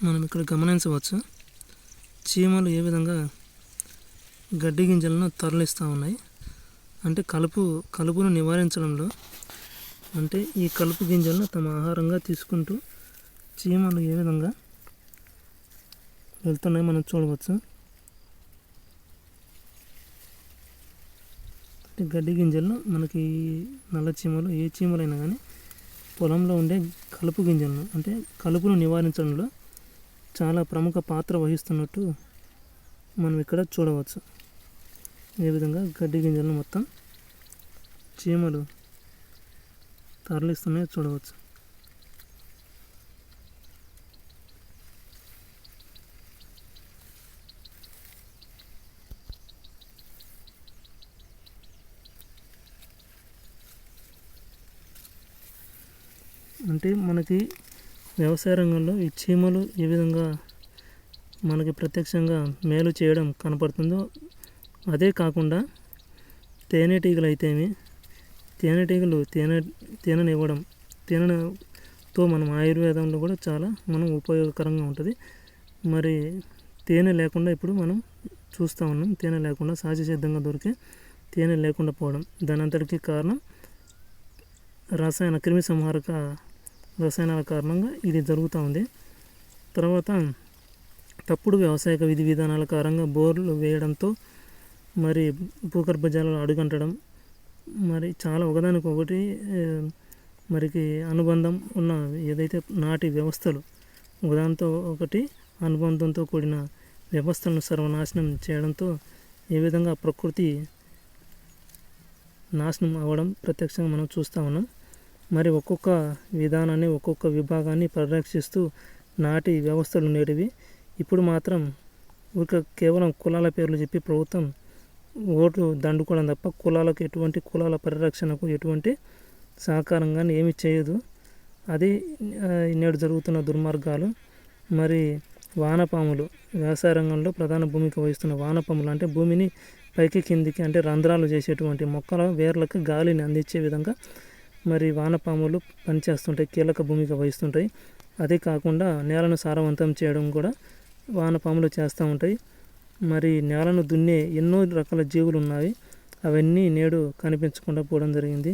మనం ఇక్కడ గమనించవచ్చు చీమలు ఏ విధంగా గడ్డి గింజలను తరలిస్తూ ఉన్నాయి. అంటే కలుపును నివారించడంలో అంటే ఈ కలుపు గింజలను తమ ఆహారంగా తీసుకుంటూ చీమలు ఏ విధంగా వెళ్తున్నాయో మనం చూడవచ్చు. గడ్డి గింజలను మనకి నల్ల చీమలు ఏ చీమలైనా కానీ పొలంలో ఉండే కలుపు గింజలను అంటే కలుపును నివారించడంలో చాలా ప్రముఖ పాత్ర వహిస్తున్నట్టు మనం ఇక్కడ చూడవచ్చు. ఏ విధంగా గడ్డి గింజలను మొత్తం చీమలు తరలిస్తున్నాయో చూడవచ్చు. అంటే మనకి వ్యవసాయ రంగంలో ఈ చీమలు ఏ విధంగా మనకి ప్రత్యక్షంగా మేలు చేయడం కనపడుతుందో అదే కాకుండా తేనెటీగలు అయితేమి తేనెటీగలు తేనెనివ్వడం తేనెతో మనం ఆయుర్వేదంలో కూడా చాలా మనం ఉపయోగకరంగా ఉంటుంది. మరి తేనె లేకుండా ఇప్పుడు మనం చూస్తూ ఉన్నాం. తేనె లేకుండా సహజ సిద్ధంగా దొరికే తేనె లేకుండా పోవడం దాని అంతటికీ కారణం క్రిమి సంహారక రసాయనాల కారణంగా ఇది జరుగుతూ ఉంది. తర్వాత తప్పుడు వ్యవసాయక విధి విధానాల కారణంగా బోర్లు వేయడంతో మరి భూగర్భ జలాలు అడుగంటడం మరి చాలా ఒకదానికొకటి మరికి అనుబంధం ఉన్న ఏదైతే నాటి వ్యవస్థలు ఒకదానితో ఒకటి అనుబంధంతో కూడిన వ్యవస్థలను సర్వనాశనం చేయడంతో ఏ విధంగా ప్రకృతి నాశనం అవ్వడం ప్రత్యక్షంగా మనం చూస్తూ ఉన్నాం. మరి ఒక్కొక్క విధానాన్ని ఒక్కొక్క విభాగాన్ని పరిరక్షిస్తూ నాటి వ్యవస్థలు ఉండేటివి. ఇప్పుడు మాత్రం కేవలం కులాల పేర్లు చెప్పి ప్రభుత్వం ఓట్లు దండుకోవడం తప్ప కులాల పరిరక్షణకు ఎటువంటి సహకారంగా ఏమీ చేయదు. అది నేడు జరుగుతున్న దుర్మార్గాలు. మరి వానపాములు వ్యవసాయ రంగంలో ప్రధాన భూమిక వహిస్తున్న వానపాములు అంటే భూమిని పైకి కిందికి అంటే రంధ్రాలు చేసేటువంటి మొక్కల వేర్లకు గాలిని అందించే విధంగా మరి వానపాములు పనిచేస్తుంటాయి, కీలక భూమిక వహిస్తుంటాయి. అదే కాకుండా నేలను సారవంతం చేయడం కూడా వానపాములు చేస్తూ ఉంటాయి. మరి నేలను దున్నే ఎన్నో రకాల జీవులు ఉన్నాయి, అవన్నీ నేడు కనిపించకుండా పోవడం జరిగింది.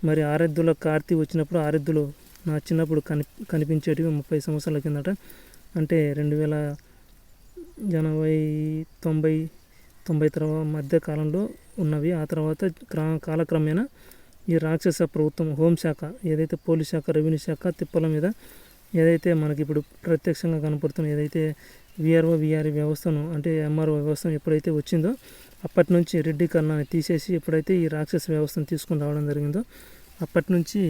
మరి ఆరెద్దుల కార్తీ వచ్చినప్పుడు ఆరెద్దులు నా చిన్నప్పుడు కనిపించేటివి 30 సంవత్సరాల కిందట అంటే 2080-90 తర్వాత మధ్య కాలంలో ఉన్నవి. ఆ తర్వాత కాలక్రమేణా ఈ రాక్షస ప్రభుత్వం హోంశాఖ ఏదైతే పోలీస్ శాఖ, రెవెన్యూ శాఖ తిప్పల మీద ఏదైతే మనకి ఇప్పుడు ప్రత్యక్షంగా కనపడుతున్న ఏదైతే విఆర్ఓ విఆర్ఈ వ్యవస్థను అంటే ఎంఆర్ఓ వ్యవస్థను ఎప్పుడైతే వచ్చిందో అప్పటి నుంచి రెడ్డీకరణాన్ని తీసేసి ఎప్పుడైతే ఈ రాక్షస వ్యవస్థను తీసుకుని రావడం జరిగిందో అప్పటి నుంచి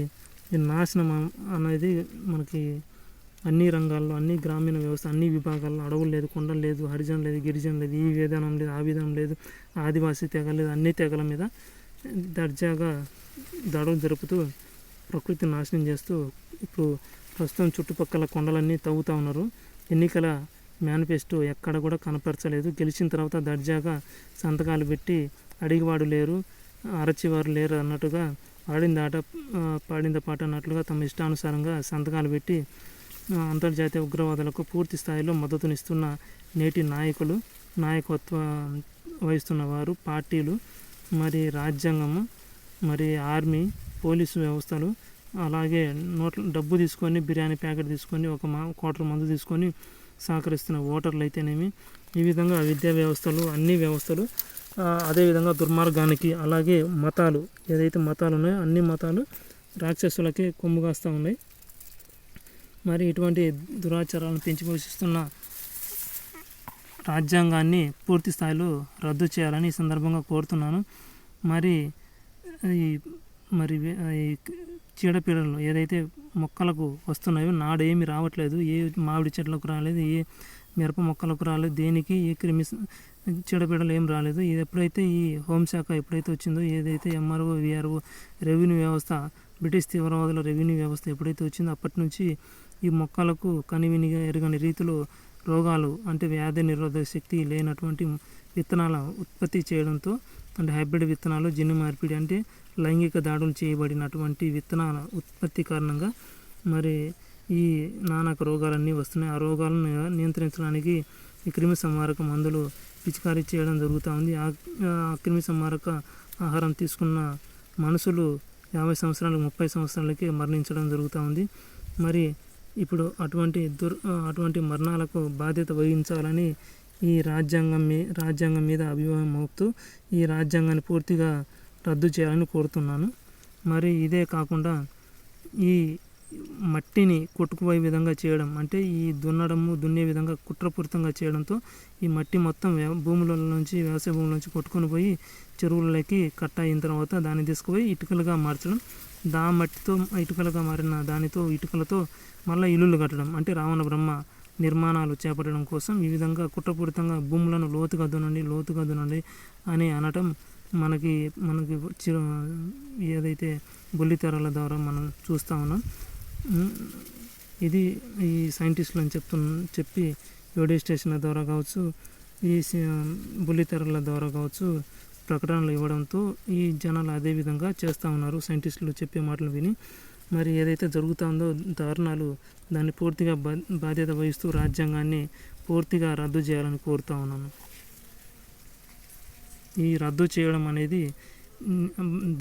ఈ నాశనం అనేది మనకి అన్ని రంగాల్లో అన్ని గ్రామీణ వ్యవస్థ అన్ని విభాగాల్లో అడవులు లేదు, కొండలు లేదు, హరిజన లేదు, గిరిజన లేదు, ఈ విధానం లేదు, ఆ విధానం లేదు, ఆదివాసీ తెగ లేదు, అన్ని తెగల మీద దర్జాగా దాడులు జరుపుతూ ప్రకృతి నాశనం చేస్తూ ఇప్పుడు ప్రస్తుతం చుట్టుపక్కల కొండలన్నీ తవ్వుతూ ఉన్నారు. ఎన్నికల మేనిఫెస్టో ఎక్కడ కూడా కనపరచలేదు. గెలిచిన తర్వాత దర్జాగా సంతకాలు పెట్టి అడిగివాడు లేరు, అరచివారు లేరు అన్నట్టుగా పాడింద పాట అన్నట్లుగా తమ ఇష్టానుసారంగా సంతకాలు పెట్టి అంతర్జాతీయ ఉగ్రవాదులకు పూర్తి స్థాయిలో మద్దతునిస్తున్న నేటి నాయకత్వం వహిస్తున్న వారు, పార్టీలు, మరి రాజ్యాంగము, మరి ఆర్మీ, పోలీసు వ్యవస్థలు, అలాగే డబ్బు తీసుకొని బిర్యానీ ప్యాకెట్ తీసుకొని ఒక క్వార్టర్ మందు తీసుకొని సహకరిస్తున్న ఓటర్లు అయితేనేమి ఈ విధంగా విద్యా వ్యవస్థలు అన్ని వ్యవస్థలు అదేవిధంగా దుర్మార్గానికి అలాగే మతాలు ఏదైతే మతాలు ఉన్నాయో అన్ని మతాలు రాక్షసులకే కొమ్ముగాస్తూ ఉన్నాయి. మరి ఇటువంటి దురాచారాలను పెంచి పోషిస్తున్న రాజ్యాంగాన్ని పూర్తి స్థాయిలో రద్దు చేయాలని ఈ సందర్భంగా కోరుతున్నాను. మరి ఈ చీడపీడలు ఏదైతే మొక్కలకు వస్తున్నాయో నాడేమి రావట్లేదు, ఏ మామిడి చెట్లకు రాలేదు, ఏ మిరప మొక్కలకు రాలేదు, దేనికి ఏ చీడపీడలు ఏం రాలేదు. ఇది ఎప్పుడైతే ఈ హోంశాఖ ఎప్పుడైతే వచ్చిందో ఏదైతే ఎంఆర్ఓ విఆర్ఓ రెవెన్యూ వ్యవస్థ బ్రిటిష్ తీవ్రవాదుల రెవెన్యూ వ్యవస్థ ఎప్పుడైతే వచ్చిందో అప్పటి నుంచి ఈ మొక్కలకు కనివినిగా ఎరగని రీతిలో రోగాలు అంటే వ్యాధి నిరోధక శక్తి లేనటువంటి విత్తనాల ఉత్పత్తి చేయడంతో అంటే హైబ్రిడ్ విత్తనాలు, జన్యు మార్పిడి అంటే లైంగిక దాడులు చేయబడినటువంటి విత్తనాల ఉత్పత్తి కారణంగా మరి ఈ నానాక రోగాలన్నీ వస్తున్నాయి. ఆ రోగాలను నియంత్రించడానికి ఈ క్రిమి సంహారక మందులు పిచికారీ చేయడం జరుగుతూ ఉంది. ఆ క్రిమి సంహారక ఆహారం తీసుకున్న మనుషులు 50 సంవత్సరాలకు 30 సంవత్సరాలకే మరణించడం జరుగుతూ ఉంది. మరి ఇప్పుడు అటువంటి మరణాలకు బాధ్యత వహించాలని ఈ రాజ్యాంగం మీద అభిమానం మోపుతూ ఈ రాజ్యాంగాన్ని పూర్తిగా రద్దు చేయాలని కోరుతున్నాను. మరి ఇదే కాకుండా ఈ మట్టిని కొట్టుకుపోయే విధంగా చేయడం, అంటే ఈ దున్నే విధంగా కుట్రపూరితంగా చేయడంతో ఈ మట్టి మొత్తం వ్యవసాయ భూముల నుంచి కొట్టుకొని పోయి చెరువులకి కట్ట అయిన తర్వాత దాన్ని తీసుకుపోయి ఇటుకలుగా మార్చడం, ఇటుకలుగా మారిన ఇటుకలతో మళ్ళీ ఇల్లులు కట్టడం, అంటే రావణ బ్రహ్మ నిర్మాణాలు చేపట్టడం కోసం ఈ విధంగా కుట్రపూరితంగా భూములను లోతుగా దున్నండి అని అనటం మనకి ఏదైతే బుల్లితెరల ద్వారా మనం చూస్తూ ఉన్నాం. ఇది ఈ సైంటిస్టులు అని చెప్పి రేడియో స్టేషన్ల ద్వారా కావచ్చు, ఈ బుల్లితెరల ద్వారా కావచ్చు ప్రకటనలు ఇవ్వడంతో ఈ జనాలు అదే విధంగా చేస్తూ ఉన్నారు. సైంటిస్టులు చెప్పే మాటలు విని మరి ఏదైతే జరుగుతుందో దారుణాలు, దాన్ని పూర్తిగా బాధ్యత వహిస్తూ రాజ్యాంగాన్ని పూర్తిగా రద్దు చేయాలని కోరుతూ ఉన్నాను. ఈ రద్దు చేయడం అనేది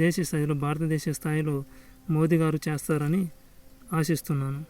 దేశ స్థాయిలో, భారతదేశ స్థాయిలో మోదీ గారు చేస్తారని ఆశిస్తున్నాను.